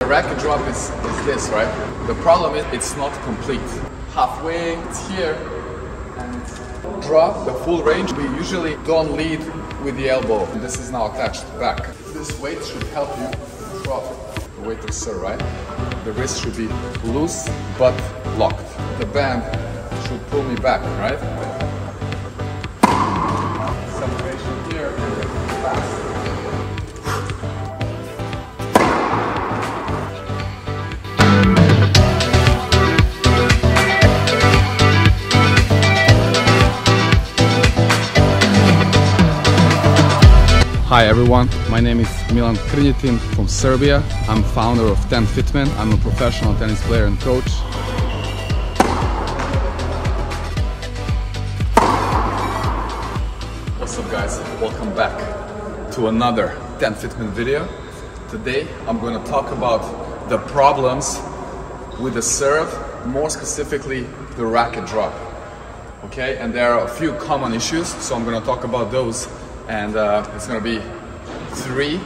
The racket drop is this, right? The problem is it's not complete. Halfway, it's here, and it's drop, the full range. We usually don't lead with the elbow. This is now attached back. This weight should help you drop the weight of serve, right? The wrist should be loose but locked. The band should pull me back, right? Separation here, fast. Hi everyone, my name is Milan from Serbia. I'm founder of TENFITMEN. I'm a professional tennis player and coach. What's up guys, welcome back to another TENFITMEN video. Today I'm going to talk about the problems with the serve, more specifically the racket drop. Okay, and there are a few common issues, so I'm going to talk about those. And it's going to be 3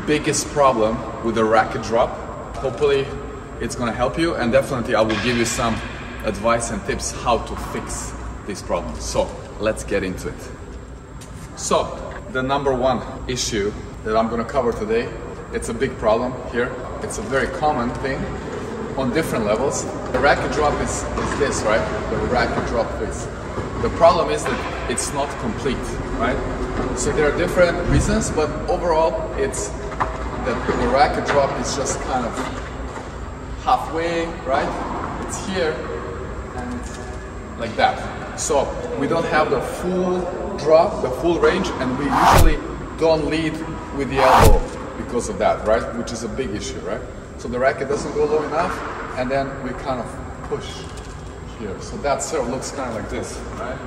biggest problem with the racket drop. Hopefully it's going to help you, and definitely I will give you some advice and tips how to fix these problems. So let's get into it. So the number 1 issue that I'm going to cover today, it's a big problem here. It's a very common thing on different levels. The racket drop is this, right? The racket drop is. The problem is that it's not complete, right? So there are different reasons, but overall it's that the racket drop is just kind of halfway, right? It's here and it's like that. So we don't have the full drop, the full range, and we usually don't lead with the elbow because of that, right? Which is a big issue, right? So the racket doesn't go low enough, and then we kind of push here. So that serve looks kind of like this, right?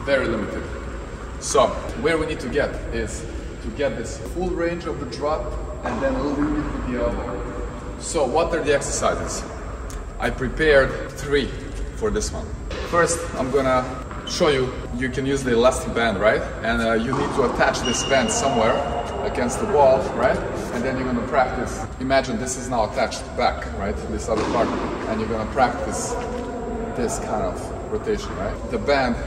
Very limited. So where we need to get is to get this full range of the drop and then lead with the elbow. So what are the exercises? I prepared 3 for this one. First, I'm gonna show you, you can use the elastic band, right? And you need to attach this band somewhere against the wall, right? And then you're gonna practice. Imagine this is now attached back, right? This other part, and you're gonna practice this kind of rotation, right? The band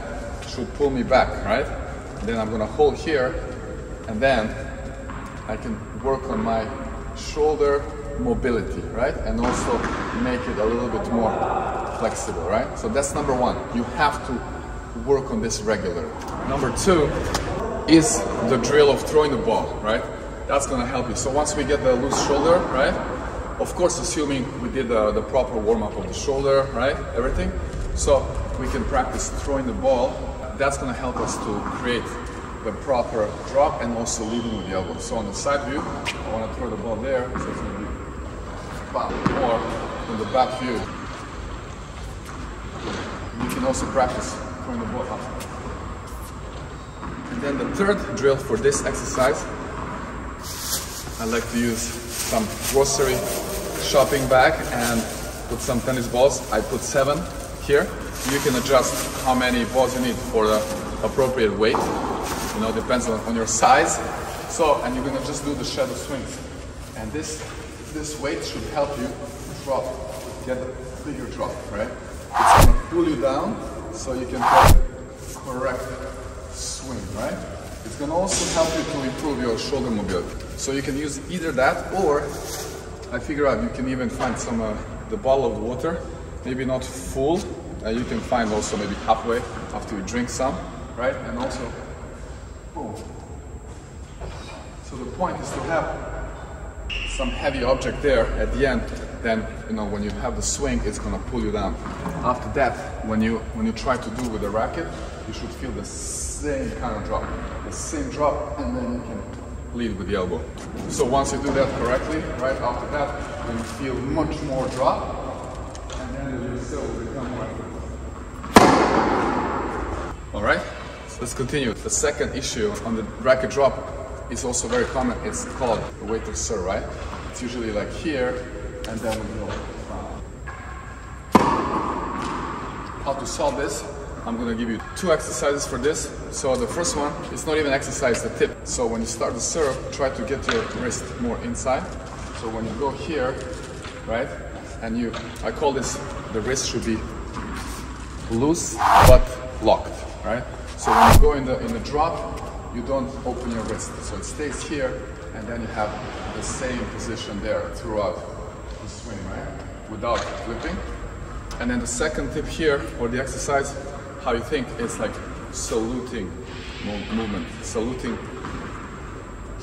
should pull me back, right? And then I'm gonna hold here, and then I can work on my shoulder mobility, right? And also make it a little bit more flexible, right? So that's number 1. You have to work on this regularly. Number 2 is the drill of throwing the ball, right? That's gonna help you. So once we get the loose shoulder, right? Of course, assuming we did the proper warm-up of the shoulder, right? Everything. So we can practice throwing the ball. That's going to help us to create the proper drop and also leading with the elbow. So on the side view, I want to throw the ball there, so it's going to be bam. Or in the back view, you can also practice throwing the ball up. And then the 3rd drill for this exercise, I like to use some grocery shopping bag and put some tennis balls. I put 7 here. You can adjust how many balls you need for the appropriate weight. You know, depends on your size. So, and you're gonna just do the shadow swings. And this weight should help you drop, get a bigger drop, right? It's gonna pull you down so you can get correct swing, right? It's gonna also help you to improve your shoulder mobility. So you can use either that, or I figure out you can even find some the bottle of water, maybe not full. You can find also maybe halfway after you drink some, right? And also, boom. So the point is to have some heavy object there at the end. Then, you know, when you have the swing, it's gonna pull you down. After that, when you try to do with the racket, you should feel the same kind of drop, the same drop, and then you can lead with the elbow. So once you do that correctly, right after that, then you feel much more drop, and then your serve will become more. All right, so let's continue. The second issue on the racket drop is also very common. It's called the weight of serve, right? It's usually like here, and then we go down. How to solve this? I'm gonna give you 2 exercises for this. So the first one, it's not even exercise, the tip. So when you start the serve, try to get your wrist more inside. So when you go here, right, and I call this, the wrist should be loose but locked, right? So when you go in the drop, you don't open your wrist. So it stays here, and then you have the same position there throughout the swing, right? Without flipping. And then the second tip here, or the exercise, how you think, it's like saluting movement. Saluting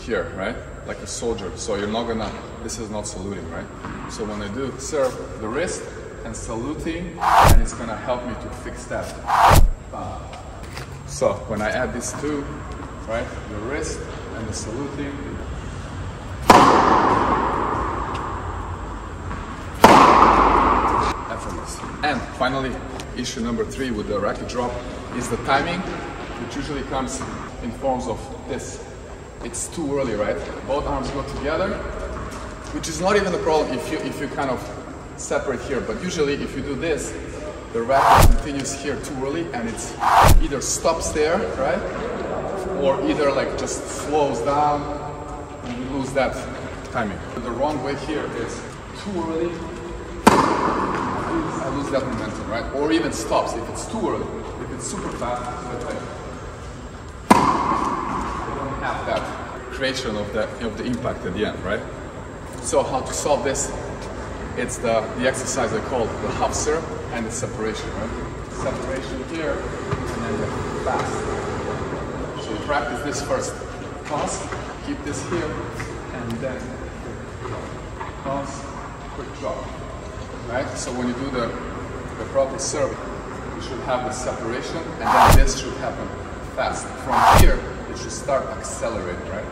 here, right? Like a soldier. So you're not gonna, this is not saluting, right? So when I do serve the wrist and saluting, and it's gonna help me to fix that. So when I add these 2, right? The wrist and the saluting. Effortless. And finally, issue number 3 with the racket drop is the timing, which usually comes in forms of this. It's too early, right? Both arms go together, which is not even a problem if you kind of separate here. But usually if you do this, the racket continues here too early, and it's either stops there, right? Or either like just slows down and you lose that timing. The wrong way here is too early, I lose that momentum, right? Or even stops if it's too early. If it's super fast, it's like you don't have that creation of the impact at the end, right? So how to solve this? It's the exercise I call the half serve and the separation, right? Separation here and then the fast. So you practice this first. Toss, keep this here, and then toss, quick drop. Right? So when you do the proper serve, you should have the separation, and then this should happen fast. From here, it should start accelerating, right?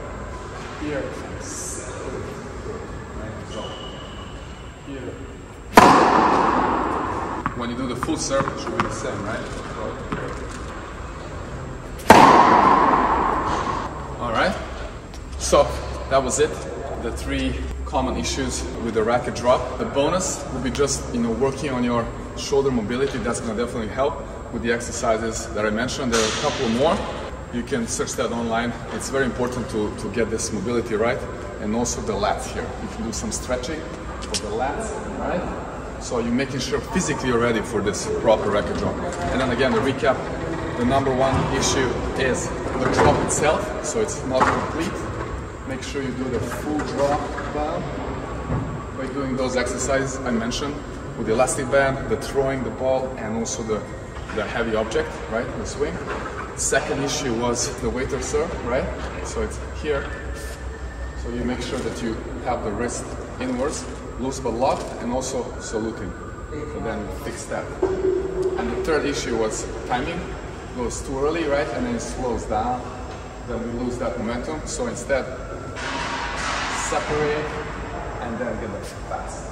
Here, accelerate. Right? So here. When you do the full serve, it should be the same, right? So here. All right. So that was it. The 3 common issues with the racket drop. The bonus will be just, working on your shoulder mobility. That's going to definitely help with the exercises that I mentioned. There are a couple more. You can search that online. It's very important to get this mobility right, and also the lats here. You can do some stretching for the lats, right? So you're making sure physically you're ready for this proper racket drop. And then again, the recap, the number 1 issue is the drop itself, so it's not complete. Make sure you do the full drop down by doing those exercises I mentioned with the elastic band, the throwing the ball, and also the heavy object, right, the swing. Second issue was the waiter serve, right? So it's here. So you make sure that you have the wrist inwards, loose but locked, and also saluting. So then fix that. And the third issue was timing. Goes too early, right? And then it slows down. Then we lose that momentum. So instead, separate and then get it fast.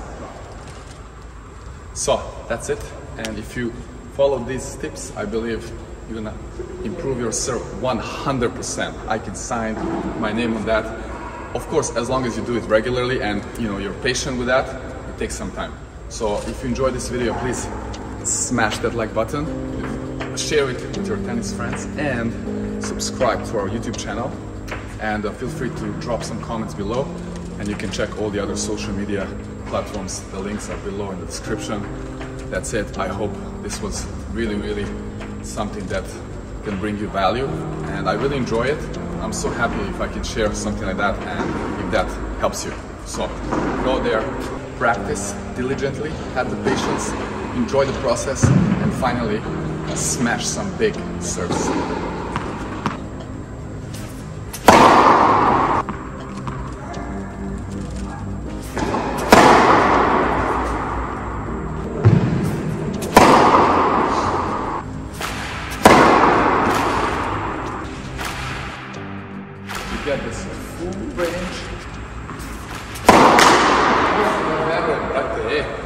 So that's it. And if you follow these tips, I believe you're gonna improve your serve 100%. I can sign my name on that. Of course, as long as you do it regularly and you're patient with that, it takes some time. So if you enjoyed this video, please smash that like button, share it with your tennis friends, and subscribe to our YouTube channel. And feel free to drop some comments below, and you can check all the other social media platforms. The links are below in the description. That's it. I hope this was really something that can bring you value, and I really enjoy it. I'm so happy if I can share something like that, and if that helps you. So go there, practice diligently, have the patience, enjoy the process, and finally smash some big serves. Get this full range. Racquet.